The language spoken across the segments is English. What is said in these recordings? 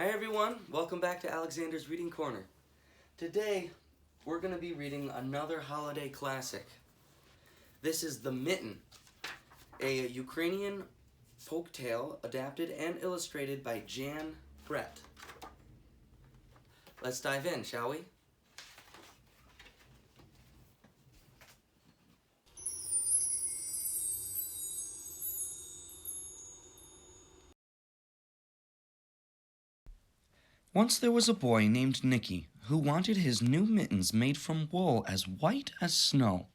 Hi everyone, welcome back to Alexander's Reading Corner. Today, we're going to be reading another holiday classic. This is The Mitten, a Ukrainian folktale adapted and illustrated by Jan Brett. Let's dive in, shall we? Once there was a boy named Nicky who wanted his new mittens made from wool as white as snow.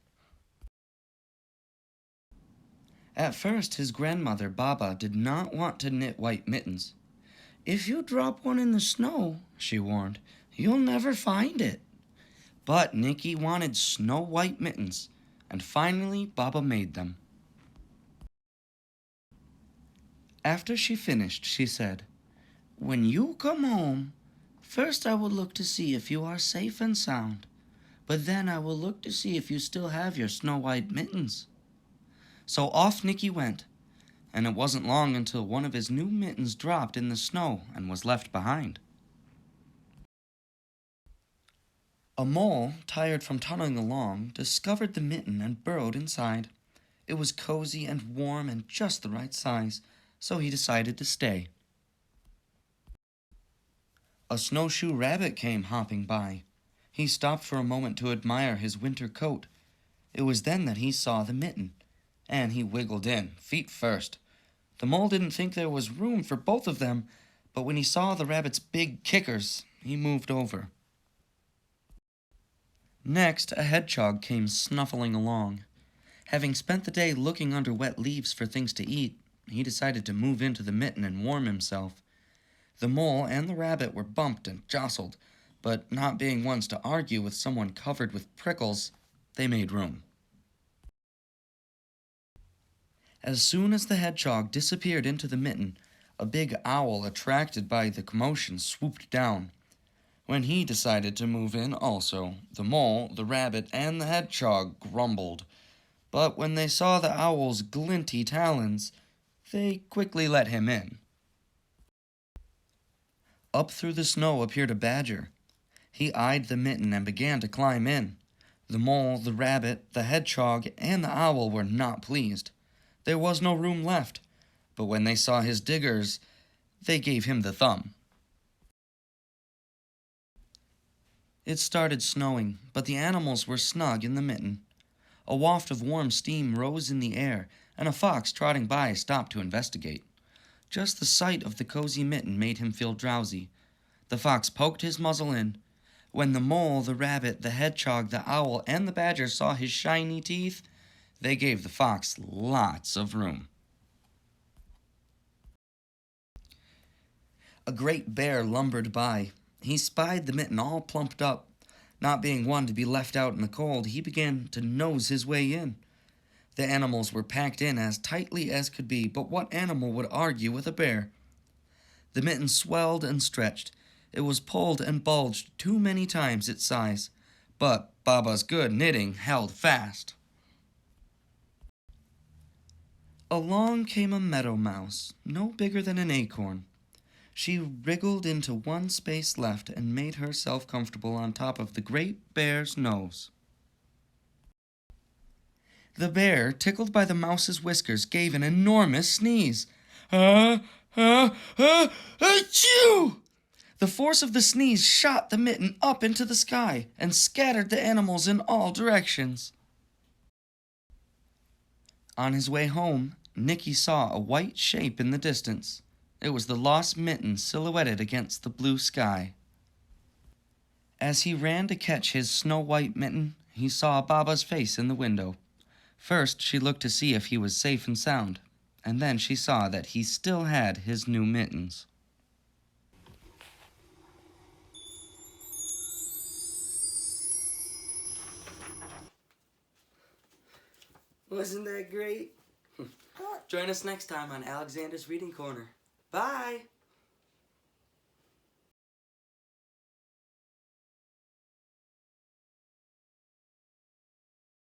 At first, his grandmother, Baba, did not want to knit white mittens. "If you drop one in the snow," she warned, "you'll never find it." But Nicky wanted snow-white mittens, and finally Baba made them. After she finished, she said, "When you come home, first I will look to see if you are safe and sound, but then I will look to see if you still have your snow-white mittens." So off Nicky went, and it wasn't long until one of his new mittens dropped in the snow and was left behind. A mole, tired from tunneling along, discovered the mitten and burrowed inside. It was cozy and warm and just the right size, so he decided to stay. A snowshoe rabbit came hopping by. He stopped for a moment to admire his winter coat. It was then that he saw the mitten, and he wiggled in, feet first. The mole didn't think there was room for both of them, but when he saw the rabbit's big kickers, he moved over. Next, a hedgehog came snuffling along. Having spent the day looking under wet leaves for things to eat, he decided to move into the mitten and warm himself. The mole and the rabbit were bumped and jostled, but not being ones to argue with someone covered with prickles, they made room. As soon as the hedgehog disappeared into the mitten, a big owl, attracted by the commotion, swooped down. When he decided to move in also, the mole, the rabbit, and the hedgehog grumbled. But when they saw the owl's glinty talons, they quickly let him in. Up through the snow appeared a badger. He eyed the mitten and began to climb in. The mole, the rabbit, the hedgehog, and the owl were not pleased. There was no room left, but when they saw his diggers, they gave him the thumb. It started snowing, but the animals were snug in the mitten. A waft of warm steam rose in the air, and a fox trotting by stopped to investigate. Just the sight of the cozy mitten made him feel drowsy. The fox poked his muzzle in. When the mole, the rabbit, the hedgehog, the owl, and the badger saw his shiny teeth, they gave the fox lots of room. A great bear lumbered by. He spied the mitten all plumped up. Not being one to be left out in the cold, he began to nose his way in. The animals were packed in as tightly as could be, but what animal would argue with a bear? The mitten swelled and stretched. It was pulled and bulged too many times its size, but Baba's good knitting held fast. Along came a meadow mouse, no bigger than an acorn. She wriggled into one space left and made herself comfortable on top of the great bear's nose. The bear, tickled by the mouse's whiskers, gave an enormous sneeze. Achoo! The force of the sneeze shot the mitten up into the sky and scattered the animals in all directions. On his way home, Nicky saw a white shape in the distance. It was the lost mitten silhouetted against the blue sky. As he ran to catch his snow-white mitten, he saw Baba's face in the window. First, she looked to see if he was safe and sound, and then she saw that he still had his new mittens. Wasn't that great? Join us next time on Alexander's Reading Corner. Bye!